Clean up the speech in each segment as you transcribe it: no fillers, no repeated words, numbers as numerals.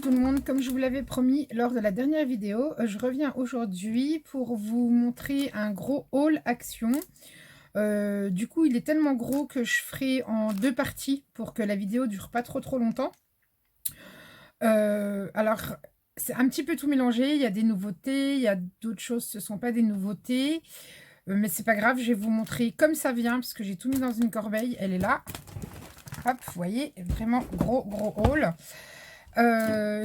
tout le monde, comme je vous l'avais promis lors de la dernière vidéo, je reviens aujourd'hui pour vous montrer un gros haul action. Du coup, il est tellement gros que je ferai en deux parties pour que la vidéo dure pas trop longtemps. Alors, c'est un petit peu tout mélangé, il y a des nouveautés, il y a d'autres choses, ce ne sont pas des nouveautés. Mais c'est pas grave, je vais vous montrer comme ça vient, parce que j'ai tout mis dans une corbeille, elle est là. Hop, vous voyez, vraiment gros haul.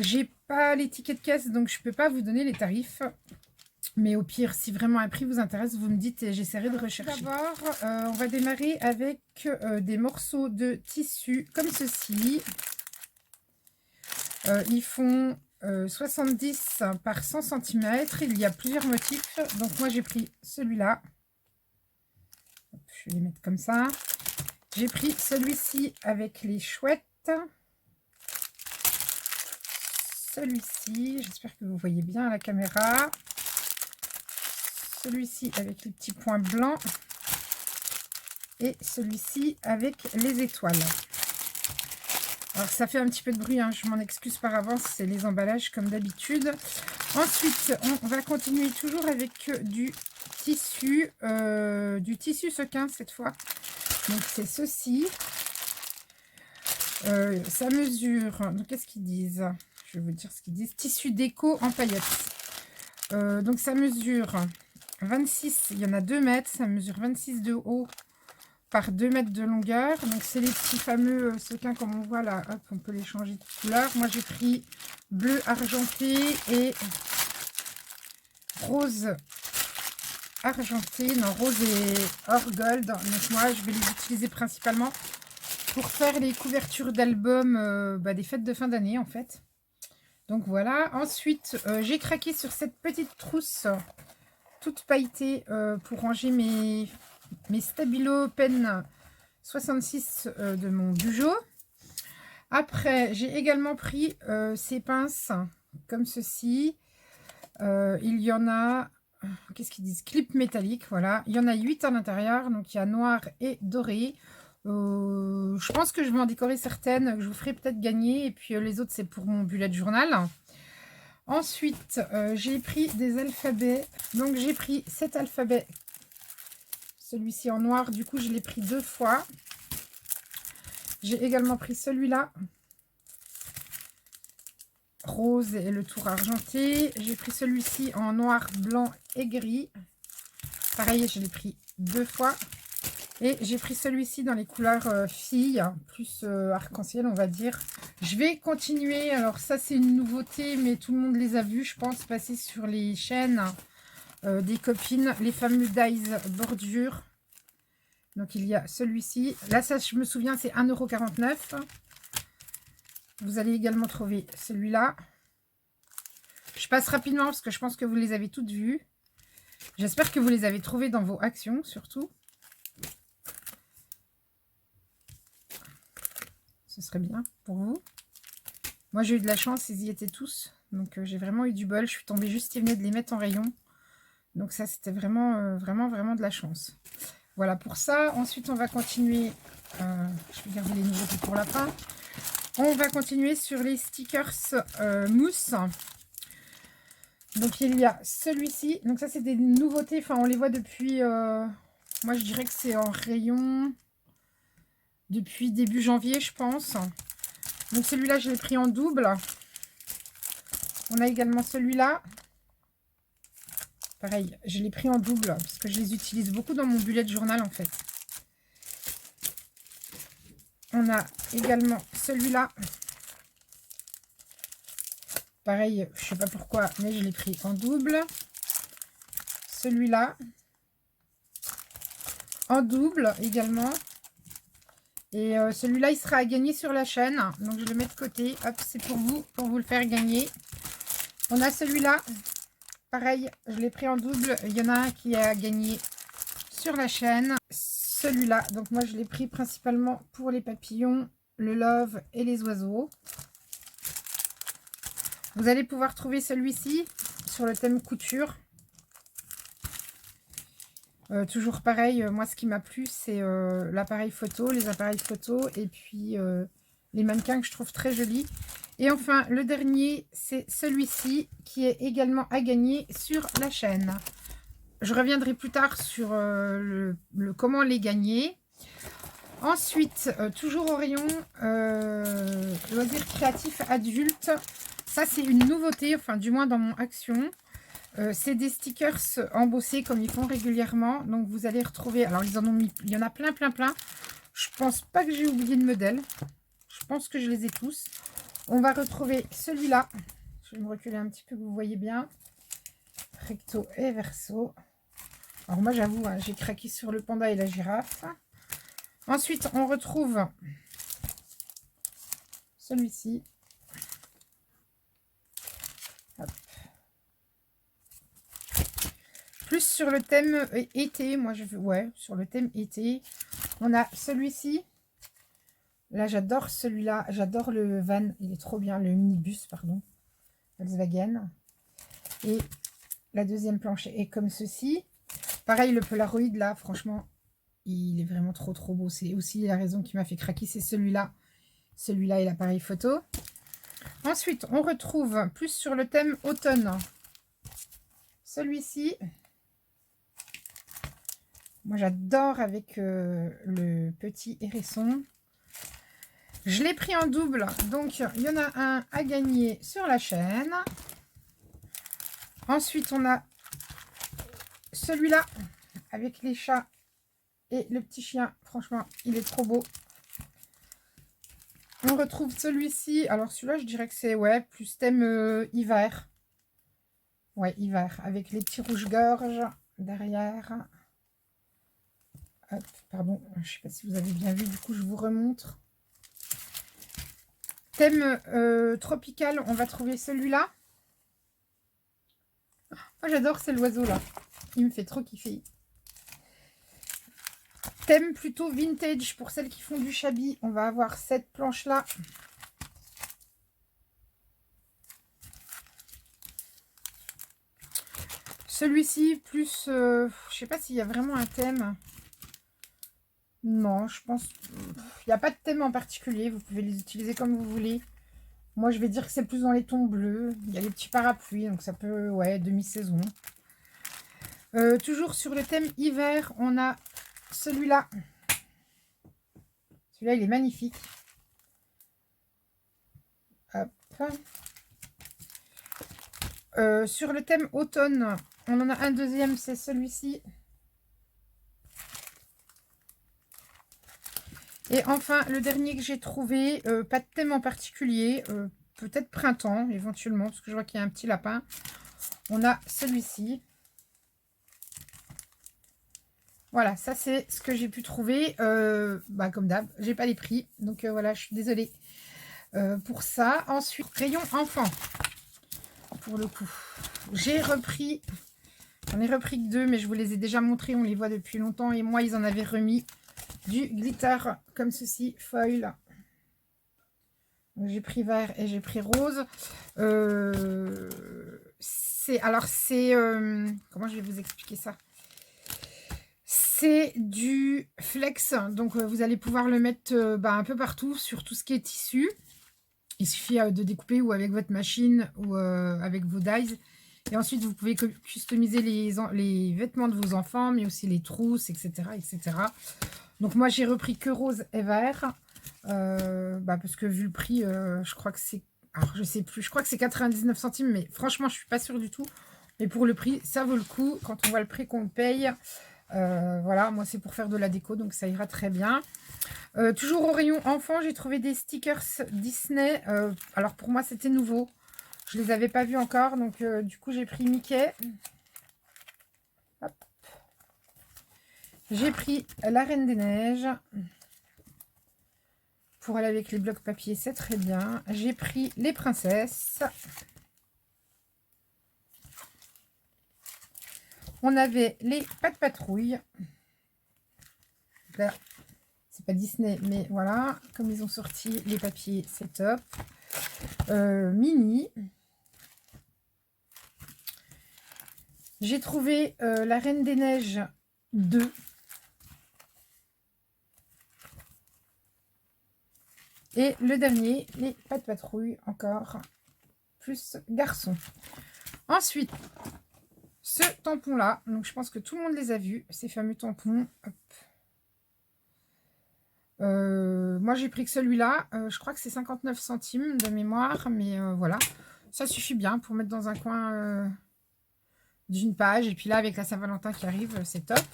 J'ai pas les tickets de caisse, donc je peux pas vous donner les tarifs. Mais au pire, si vraiment un prix vous intéresse, vous me dites et j'essaierai de rechercher. D'abord, on va démarrer avec des morceaux de tissu comme ceci. Ils font 70 par 100 cm. Il y a plusieurs motifs. Donc moi, j'ai pris celui-là. Je vais les mettre comme ça. J'ai pris celui-ci avec les chouettes. Celui-ci, j'espère que vous voyez bien à la caméra. Celui-ci avec les petits points blancs. Et celui-ci avec les étoiles. Alors ça fait un petit peu de bruit, hein, je m'en excuse par avance, c'est les emballages comme d'habitude. Ensuite, on va continuer toujours avec du tissu sequin cette fois. Donc c'est ceci. Ça mesure, donc qu'est-ce qu'ils disent? Je vais vous dire ce qu'ils disent. Tissu déco en paillettes. Donc ça mesure 26, il y en a 2 mètres, ça mesure 26 de haut par 2 mètres de longueur. Donc c'est les petits fameux sequins comme on voit là. Hop, on peut les changer de couleur. Moi j'ai pris bleu argenté et rose argenté. Non, rose et or gold. Donc moi je vais les utiliser principalement pour faire les couvertures d'albums des fêtes de fin d'année en fait. Donc voilà. Ensuite j'ai craqué sur cette petite trousse toute pailletée pour ranger mes Stabilo Pen 66 de mon Bujo. Après, j'ai également pris ces pinces comme ceci. Il y en a, qu'est-ce qu'ils disent? Clip métallique, voilà. Il y en a 8 à l'intérieur, donc il y a noir et doré. Je pense que je vais en décorer certaines, que je vous ferai peut-être gagner. Et puis les autres, c'est pour mon bullet journal. Ensuite, j'ai pris des alphabets. Donc j'ai pris cet alphabet. Celui-ci en noir, du coup je l'ai pris 2 fois. J'ai également pris celui-là, rose et le tour argenté. J'ai pris celui-ci en noir, blanc et gris. Pareil, je l'ai pris 2 fois. Et j'ai pris celui-ci dans les couleurs filles, plus arc-en-ciel on va dire. Je vais continuer, alors ça c'est une nouveauté, mais tout le monde les a vus, je pense, passer sur les chaînes des copines, les fameux dies bordure. Donc il y a celui-ci. Là, ça je me souviens, c'est 1,49 €. Vous allez également trouver celui-là. Je passe rapidement parce que je pense que vous les avez toutes vues. J'espère que vous les avez trouvées dans vos actions surtout. Ce serait bien pour vous. Moi j'ai eu de la chance, ils y étaient tous. Donc j'ai vraiment eu du bol. Je suis tombée juste, ils venaient de les mettre en rayon. Donc ça c'était vraiment vraiment de la chance. Voilà pour ça. Ensuite, on va continuer. Je vais garder les nouveautés pour la fin. On va continuer sur les stickers mousse. Donc, il y a celui-ci. Donc, ça, c'est des nouveautés. Enfin, on les voit depuis... moi, je dirais que c'est en rayon depuis début janvier, je pense. Donc, celui-là, je l'ai pris en double. On a également celui-là. Pareil, je l'ai pris en double parce que je les utilise beaucoup dans mon bullet journal en fait. On a également celui-là. Pareil, je sais pas pourquoi, mais je l'ai pris en double. Celui-là. En double également. Et celui-là, il sera à gagner sur la chaîne. Donc je le mets de côté. Hop, c'est pour vous le faire gagner. On a celui-là. Pareil, je l'ai pris en double. Il y en a un qui a gagné sur la chaîne. Celui-là, donc moi je l'ai pris principalement pour les papillons, le love et les oiseaux. Vous allez pouvoir trouver celui-ci sur le thème couture. Toujours pareil, moi ce qui m'a plu c'est l'appareil photo, les appareils photo et puis les mannequins que je trouve très jolis. Et enfin, le dernier, c'est celui-ci qui est également à gagner sur la chaîne. Je reviendrai plus tard sur comment les gagner. Ensuite, toujours au rayon loisirs créatifs adultes. Ça, c'est une nouveauté, enfin du moins dans mon action. C'est des stickers embossés comme ils font régulièrement. Donc vous allez retrouver, alors ils en ont mis, il y en a plein, plein, plein. Je pense pas que j'ai oublié de modèle. Je pense que je les ai tous. On va retrouver celui-là. Je vais me reculer un petit peu, que vous voyez bien. Recto et verso. Alors moi j'avoue, hein, j'ai craqué sur le panda et la girafe. Ensuite, on retrouve celui-ci. Plus sur le thème été, moi je veux, ouais, sur le thème été. On a celui-ci. Là, j'adore celui-là. J'adore le van. Il est trop bien. Le minibus, pardon. Volkswagen. Et la deuxième planche est comme ceci. Pareil, le Polaroid, là, franchement, il est vraiment trop, trop beau. C'est aussi la raison qui m'a fait craquer. C'est celui-là. Celui-là et l'appareil photo. Ensuite, on retrouve plus sur le thème automne. Celui-ci. Moi, j'adore avec le petit hérisson. Je l'ai pris en double, donc il y en a un à gagner sur la chaîne. Ensuite, on a celui-là avec les chats et le petit chien. Franchement, il est trop beau. On retrouve celui-ci. Alors celui-là, je dirais que c'est ouais, plus thème hiver. Ouais, hiver, avec les petits rouges-gorges derrière. Hop, pardon, je ne sais pas si vous avez bien vu, du coup, je vous remontre. Thème tropical, on va trouver celui-là. Moi, j'adore, c'est l'oiseau, là. Il me fait trop kiffer. Thème plutôt vintage, pour celles qui font du shabby, on va avoir cette planche-là. Celui-ci, plus... je sais pas s'il y a vraiment un thème. Non, je pense... Il n'y a pas de thème en particulier. Vous pouvez les utiliser comme vous voulez. Moi, je vais dire que c'est plus dans les tons bleus. Il y a les petits parapluies, donc ça peut... Ouais, demi-saison. Toujours sur le thème hiver, on a celui-là. Celui-là, il est magnifique. Hop. Sur le thème automne, on en a un deuxième, c'est celui-ci. Et enfin, le dernier que j'ai trouvé, pas de thème en particulier, peut-être printemps éventuellement, parce que je vois qu'il y a un petit lapin. On a celui-ci. Voilà, ça c'est ce que j'ai pu trouver. Bah, comme d'hab, j'ai pas les prix, donc voilà, je suis désolée pour ça. Ensuite, rayon enfant, pour le coup. J'ai repris, j'en ai repris que deux, mais je vous les ai déjà montrés, on les voit depuis longtemps, et moi ils en avaient remis du glitter comme ceci, foil. J'ai pris vert et j'ai pris rose. Alors c'est comment je vais vous expliquer ça? C'est du flex, donc vous allez pouvoir le mettre bah, un peu partout sur tout ce qui est tissu. Il suffit de découper ou avec votre machine ou avec vos dies. Et ensuite, vous pouvez customiser les vêtements de vos enfants, mais aussi les trousses, etc. etc. Donc moi, j'ai repris que rose et vert. Bah, parce que vu le prix, je crois que c'est... Alors, je sais plus, je crois que c'est 99 centimes, mais franchement, je suis pas sûre du tout. Mais pour le prix, ça vaut le coup. Quand on voit le prix qu'on le paye, voilà, moi, c'est pour faire de la déco, donc ça ira très bien. Toujours au rayon enfant, j'ai trouvé des stickers Disney. Alors, pour moi, c'était nouveau. Je les avais pas vus encore, donc du coup, j'ai pris Mickey. J'ai pris la Reine des Neiges. Pour aller avec les blocs papier, c'est très bien. J'ai pris les princesses. On avait les Pas de Patrouille. Là, c'est pas Disney, mais voilà. Comme ils ont sorti les papiers, c'est top. Mini. J'ai trouvé la Reine des Neiges 2. Et le dernier, les Pas de Patrouille, encore plus garçon. Ensuite, ce tampon-là, donc je pense que tout le monde les a vus, ces fameux tampons. Hop. Moi, j'ai pris que celui-là. Je crois que c'est 59 centimes de mémoire, mais voilà. Ça suffit bien pour mettre dans un coin d'une page. Et puis là, avec la Saint-Valentin qui arrive, c'est top.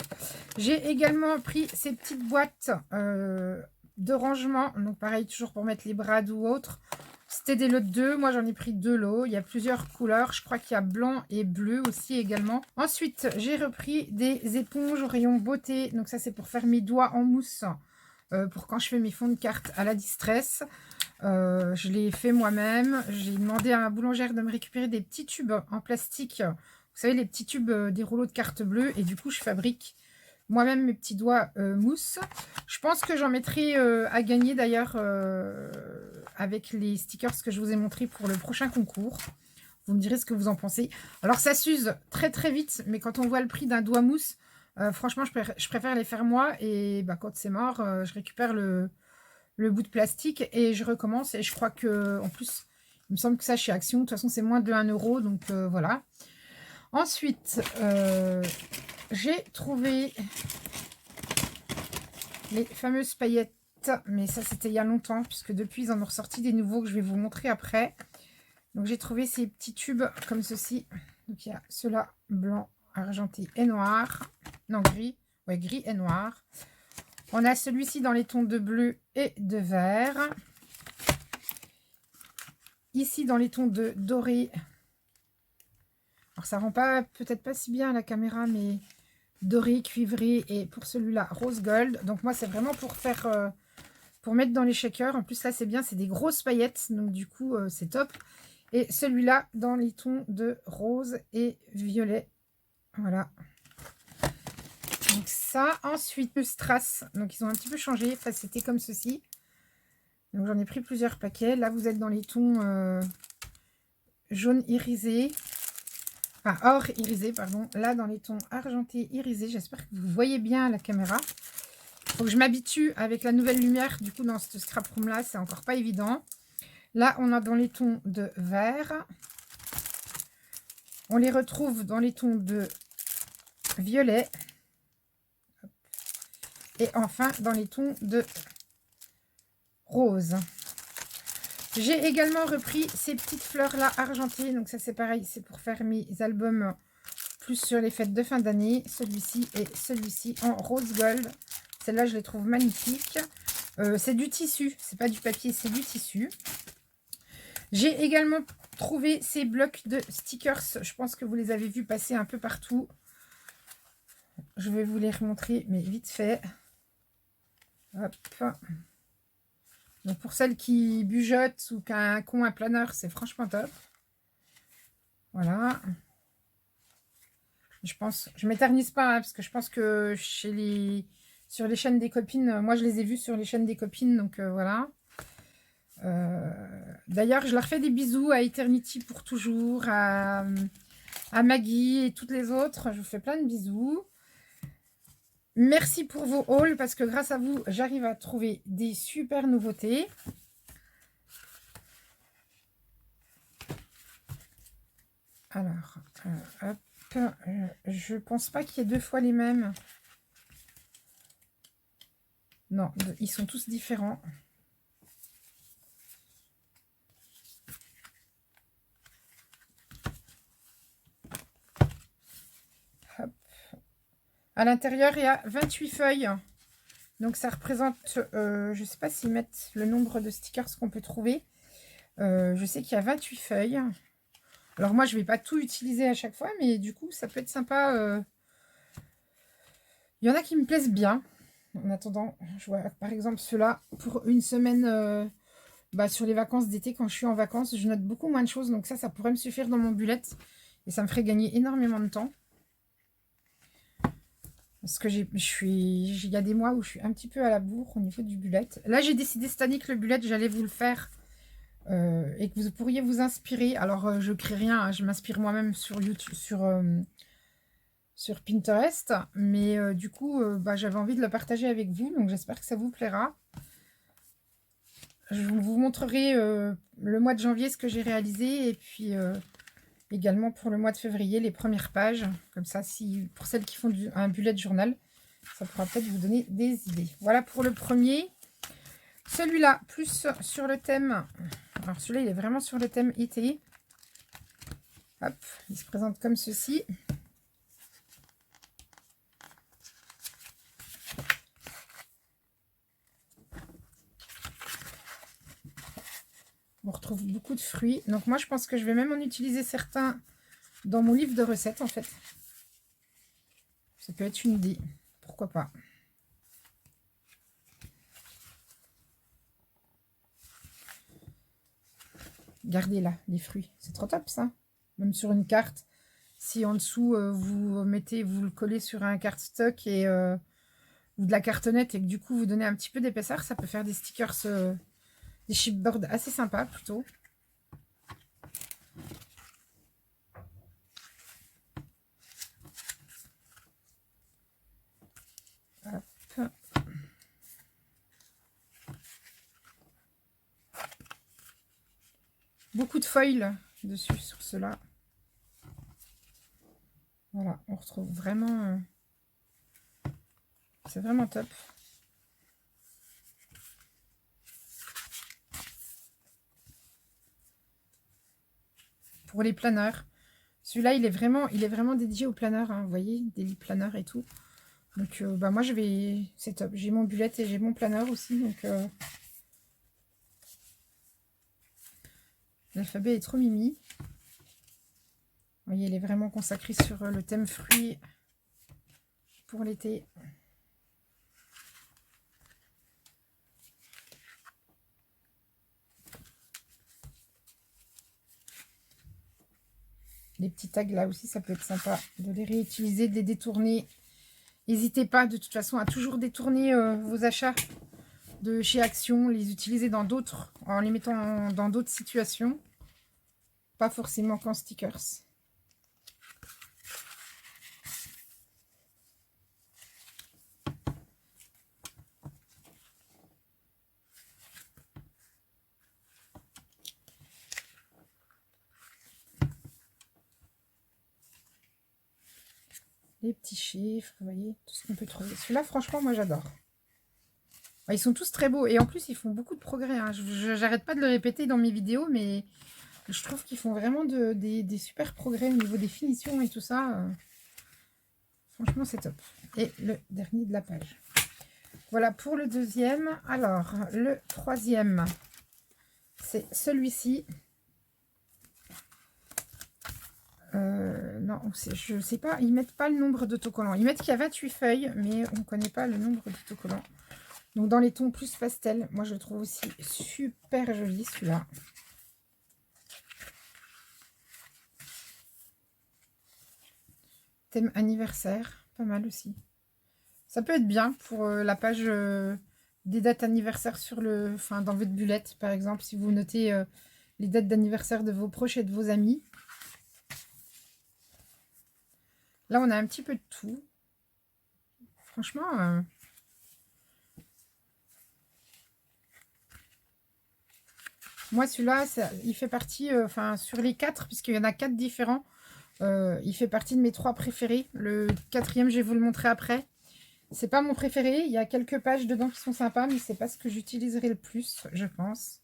J'ai également pris ces petites boîtes de rangement. Donc pareil, toujours pour mettre les brades ou autres. C'était des lots de 2. Moi, j'en ai pris 2 lots. Il y a plusieurs couleurs. Je crois qu'il y a blanc et bleu aussi également. Ensuite, j'ai repris des éponges au rayon beauté. Donc ça, c'est pour faire mes doigts en mousse. Pour quand je fais mes fonds de cartes à la distress. Je l'ai fait moi-même. J'ai demandé à ma boulangère de me récupérer des petits tubes en plastique. Vous savez, les petits tubes des rouleaux de cartes bleues. Et du coup, je fabrique moi-même mes petits doigts mousse. Je pense que j'en mettrai à gagner d'ailleurs avec les stickers que je vous ai montrés pour le prochain concours. Vous me direz ce que vous en pensez. Alors, ça s'use très très vite. Mais quand on voit le prix d'un doigt mousse, franchement, je préfère les faire moi. Et bah, quand c'est mort, je récupère le bout de plastique et je recommence. Et je crois que, en plus, il me semble que ça chez Action, de toute façon, c'est moins de 1 €. Donc voilà. Ensuite, j'ai trouvé les fameuses paillettes. Mais ça, c'était il y a longtemps, puisque depuis, ils en ont ressorti des nouveaux que je vais vous montrer après. Donc, j'ai trouvé ces petits tubes comme ceci. Donc, il y a ceux-là, blanc, argenté et noir. Non, gris. Ouais, gris et noir. On a celui-ci dans les tons de bleu et de vert. Ici, dans les tons de doré. Alors, ça rend pas peut-être pas si bien à la caméra, mais doré, cuivré et pour celui-là, rose gold. Donc, moi, c'est vraiment pour faire... pour mettre dans les shakers. En plus, là, c'est bien, c'est des grosses paillettes. Donc, du coup, c'est top. Et celui-là, dans les tons de rose et violet. Voilà. Donc ça, ensuite, le strass. Donc, ils ont un petit peu changé. Enfin, c'était comme ceci. Donc, j'en ai pris plusieurs paquets. Là, vous êtes dans les tons jaune irisé. Enfin, or irisé, pardon. Là, dans les tons argenté irisé. J'espère que vous voyez bien à la caméra. Il faut que je m'habitue avec la nouvelle lumière. Du coup, dans ce scrap room là, c'est encore pas évident. Là, on a dans les tons de vert. On les retrouve dans les tons de violet. Et enfin, dans les tons de rose. J'ai également repris ces petites fleurs-là argentées. Donc ça, c'est pareil, c'est pour faire mes albums plus sur les fêtes de fin d'année. Celui-ci et celui-ci en rose gold. Celle-là, je les trouve magnifiques. C'est du tissu, c'est pas du papier, c'est du tissu. J'ai également trouvé ces blocs de stickers. Je pense que vous les avez vus passer un peu partout. Je vais vous les remontrer, mais vite fait. Hop. Donc pour celles qui bujotent ou qui ont un planeur, c'est franchement top. Voilà. Je pense, je m'éternise pas, hein, parce que je pense que sur les chaînes des copines, moi je les ai vus sur les chaînes des copines, donc voilà. D'ailleurs, je leur fais des bisous à Eternity pour toujours, à Maggie et toutes les autres. Je vous fais plein de bisous. Merci pour vos hauls, parce que grâce à vous, j'arrive à trouver des super nouveautés. Alors, hop, je pense pas qu'il y ait 2 fois les mêmes. Non, ils sont tous différents. Hop. À l'intérieur, il y a 28 feuilles. Donc, ça représente, je ne sais pas s'ils mettent le nombre de stickers qu'on peut trouver. Je sais qu'il y a 28 feuilles. Alors, moi, je ne vais pas tout utiliser à chaque fois, mais du coup, ça peut être sympa. Il y en a qui me plaisent bien. En attendant, je vois par exemple ceux-là pour une semaine sur les vacances d'été. Quand je suis en vacances, je note beaucoup moins de choses. Donc ça pourrait me suffire dans mon bullet. Et ça me ferait gagner énormément de temps. Parce que il y a des mois où je suis un petit peu à la bourre au niveau du bullet. Là, j'ai décidé cette année que le bullet, j'allais vous le faire. Et que vous pourriez vous inspirer. Alors, je crée rien. Hein, je m'inspire moi-même sur YouTube, sur Pinterest. Mais du coup, j'avais envie de le partager avec vous. Donc, j'espère que ça vous plaira. Je vous montrerai le mois de janvier ce que j'ai réalisé et puis également pour le mois de février les premières pages. Comme ça, si pour celles qui font un bullet journal, ça pourra peut-être vous donner des idées. Voilà pour le premier. Celui-là, plus sur le thème. Alors celui-là, il est vraiment sur le thème été. Hop, il se présente comme ceci. On retrouve beaucoup de fruits. Donc moi, je pense que je vais même en utiliser certains dans mon livre de recettes, en fait. Ça peut être une idée. Pourquoi pas. Gardez là, les fruits. C'est trop top, ça. Même sur une carte. Si en dessous, vous le collez sur un cardstock et ou de la cartonnette et que du coup, vous donnez un petit peu d'épaisseur, ça peut faire des stickers, des chipboards assez sympas, plutôt. Hop. Beaucoup de foil dessus sur cela. Voilà, on retrouve vraiment... c'est vraiment top. Pour les planeurs. Celui-là, il est vraiment dédié aux planeurs, hein, vous voyez, des planeurs et tout. Donc, bah, moi, c'est top. J'ai mon bullet et j'ai mon planeur aussi, donc... l'alphabet est trop mimi. Vous voyez, il est vraiment consacré sur le thème fruits pour l'été. Les petits tags là aussi, ça peut être sympa de les réutiliser, de les détourner. N'hésitez pas de toute façon à toujours détourner vos achats de chez Action, les utiliser dans d'autres, en les mettant dans d'autres situations. Pas forcément qu'en stickers. Les petits chiffres, vous voyez, tout ce qu'on peut trouver. Celui-là, franchement, moi, j'adore. Ils sont tous très beaux. Et en plus, ils font beaucoup de progrès. Hein. J'arrête pas de le répéter dans mes vidéos, mais je trouve qu'ils font vraiment des super progrès au niveau des finitions et tout ça. Franchement, c'est top. Et le dernier de la page. Voilà pour le deuxième. Alors, le troisième, c'est celui-ci. Non, je sais pas, ils mettent pas le nombre d'autocollants. Ils mettent qu'il y a 28 feuilles, mais on ne connaît pas le nombre d'autocollants. Donc dans les tons plus pastel, moi je le trouve aussi super joli celui-là. Thème anniversaire, pas mal aussi. Ça peut être bien pour la page des dates anniversaires sur dans votre bullette, par exemple, si vous notez les dates d'anniversaire de vos proches et de vos amis. Là, on a un petit peu de tout. Franchement, moi, celui-là, il fait partie, sur les 4, puisqu'il y en a 4 différents, il fait partie de mes 3 préférés. Le 4e, je vais vous le montrer après. C'est pas mon préféré. Il y a quelques pages dedans qui sont sympas, mais c'est pas ce que j'utiliserai le plus, je pense.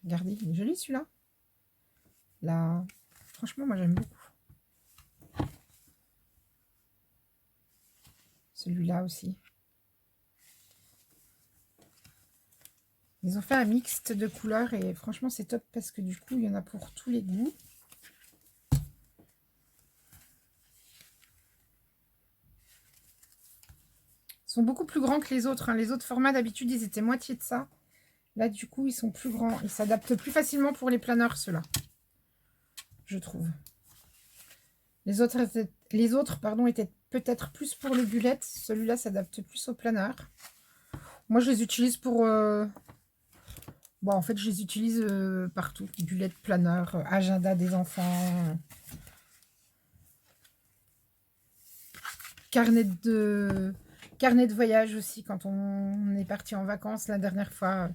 Regardez, il est joli celui-là. Là, franchement, moi j'aime beaucoup. Celui-là aussi. Ils ont fait un mixte de couleurs et franchement c'est top parce que du coup il y en a pour tous les goûts. Ils sont beaucoup plus grands que les autres. Hein. Les autres formats d'habitude ils étaient moitié de ça. Là du coup ils sont plus grands. Ils s'adaptent plus facilement pour les planeurs ceux-là. Je trouve. Les autres étaient peut-être plus pour les bullettes. Celui-là s'adapte plus au planeur. Moi, je les utilise pour... Bon, en fait, je les utilise partout. Bullet, planeur, agenda des enfants. Carnet de voyage aussi, quand on est parti en vacances la dernière fois.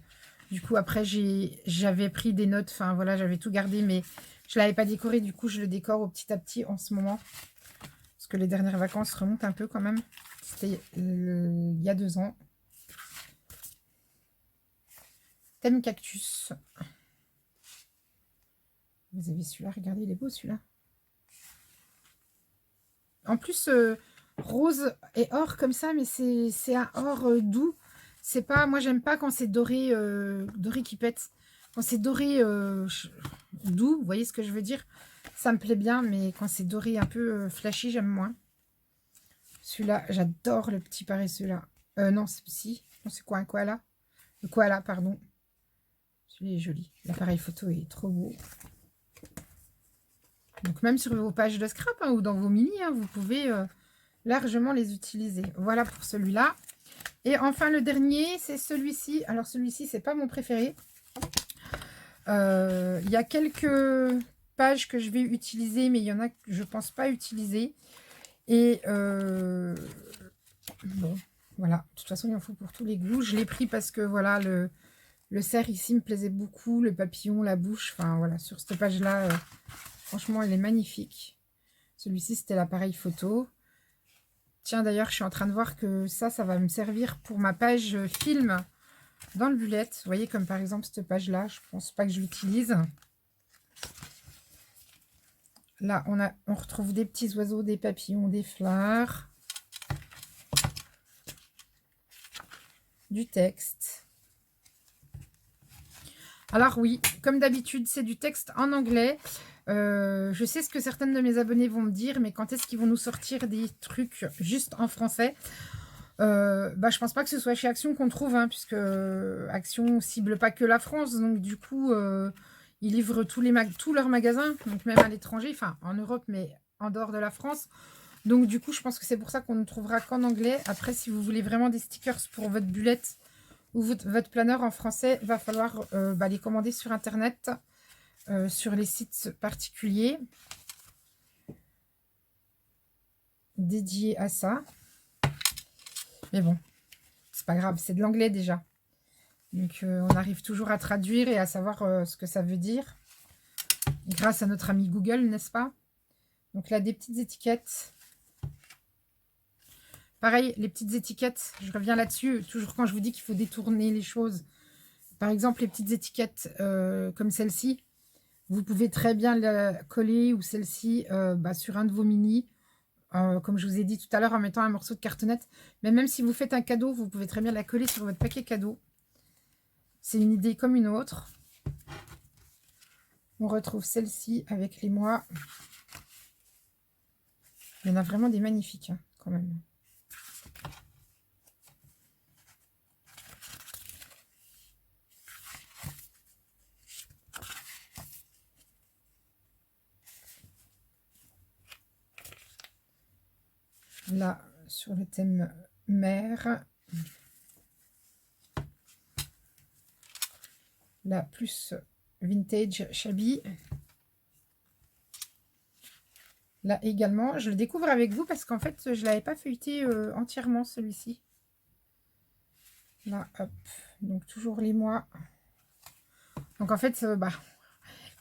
Du coup, après, j'avais pris des notes. Enfin, voilà, j'avais tout gardé, mais je ne l'avais pas décoré. Du coup, je le décore au petit à petit en ce moment. Parce que les dernières vacances remontent un peu quand même. C'était il y a 2 ans. Thème cactus. Vous avez celui-là, regardez, il est beau celui-là. En plus, rose et or comme ça, mais c'est un or doux. C'est pas, moi j'aime pas quand c'est doré, doré qui pète. Quand c'est doré doux, vous voyez ce que je veux dire? Ça me plaît bien, mais quand c'est doré un peu flashy, j'aime moins. Celui-là, j'adore le petit paresseux là. Non, c'est quoi un koala? Le koala, pardon. Celui-là est joli. L'appareil photo est trop beau. Donc même sur vos pages de scrap hein, ou dans vos mini, hein, vous pouvez largement les utiliser. Voilà pour celui-là. Et enfin le dernier, c'est celui-ci. Alors celui-ci, c'est pas mon préféré. Il y a quelques pages que je vais utiliser, mais il y en a que je pense pas utiliser. Et bon, voilà. De toute façon, il en faut pour tous les goûts. Je l'ai pris parce que voilà, le cerf ici me plaisait beaucoup. Le papillon, la bouche. Enfin voilà, sur cette page-là, franchement, elle est magnifique. Celui-ci, c'était l'appareil photo. Tiens, d'ailleurs, je suis en train de voir que ça va me servir pour ma page film dans le bullet. Vous voyez, comme par exemple cette page-là, je pense pas que je l'utilise. Là, on retrouve des petits oiseaux, des papillons, des fleurs. Du texte. Alors oui, comme d'habitude, c'est du texte en anglais. Je sais ce que certaines de mes abonnés vont me dire, mais quand est-ce qu'ils vont nous sortir des trucs juste en français? Je pense pas que ce soit chez Action qu'on trouve, hein, puisque Action cible pas que la France, donc du coup, ils livrent tous leurs magasins, donc même à l'étranger, enfin en Europe, mais en dehors de la France. Donc du coup, je pense que c'est pour ça qu'on ne trouvera qu'en anglais. Après, si vous voulez vraiment des stickers pour votre bullet ou votre planeur en français, il va falloir les commander sur Internet. Sur les sites particuliers dédiés à ça. Mais bon, c'est pas grave, c'est de l'anglais déjà. Donc on arrive toujours à traduire et à savoir ce que ça veut dire. Grâce à notre ami Google, n'est-ce pas? Donc là, des petites étiquettes. Pareil, les petites étiquettes, je reviens là-dessus, toujours quand je vous dis qu'il faut détourner les choses. Par exemple, les petites étiquettes comme celle-ci. Vous pouvez très bien la coller ou celle-ci sur un de vos mini, comme je vous ai dit tout à l'heure, en mettant un morceau de cartonnette. Mais même si vous faites un cadeau, vous pouvez très bien la coller sur votre paquet cadeau. C'est une idée comme une autre. On retrouve celle-ci avec les mois. Il y en a vraiment des magnifiques, hein, quand même. Là, sur le thème mer. Là, plus vintage shabby. Là également, je le découvre avec vous parce qu'en fait, je ne l'avais pas feuilleté entièrement celui-ci. Là, hop. Donc, toujours les mois. Donc, en fait,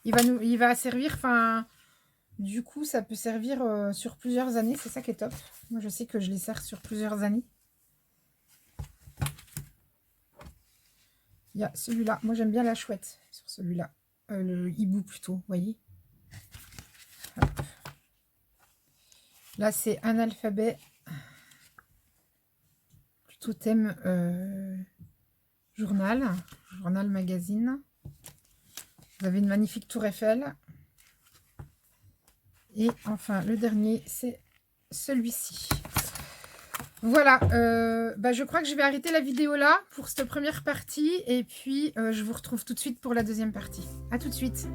il va servir, enfin... Du coup, ça peut servir sur plusieurs années. C'est ça qui est top. Moi, je sais que je les sers sur plusieurs années. Il y a celui-là. Moi, j'aime bien la chouette sur celui-là. Le hibou plutôt, vous voyez. Hop. Là, c'est un alphabet. Plutôt thème journal magazine. Vous avez une magnifique tour Eiffel. Et enfin, le dernier, c'est celui-ci. Voilà, je crois que je vais arrêter la vidéo là pour cette première partie. Et puis, je vous retrouve tout de suite pour la deuxième partie. À tout de suite.